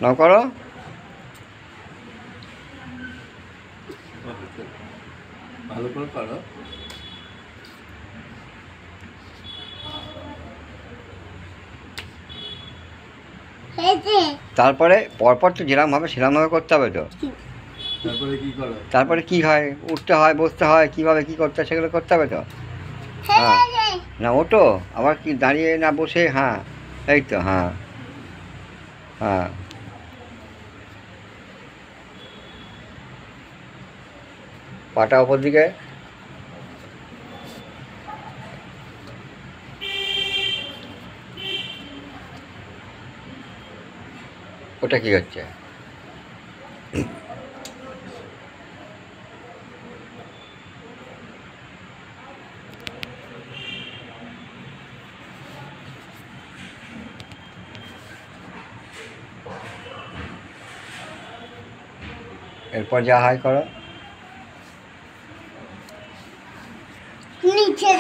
নাও করো। ভালো করে করো। তারপরে পরপর তো যেরকমভাবে সেরকমভাবে করতে হবে তো। তারপরে কি করো? তারপরে কি হয়, উঠতে হয়, বসতে হয়, কীভাবে কী করতে হয় সেগুলো করতে হবে তো। হ্যাঁ, না ওঠো, আবার কি দাঁড়িয়ে না বসে, হ্যাঁ এই তো, হ্যাঁ হ্যাঁ। পাটা ওপর দিকে। ওটা কি হচ্ছে? এরপর যা হয় করো। নিচে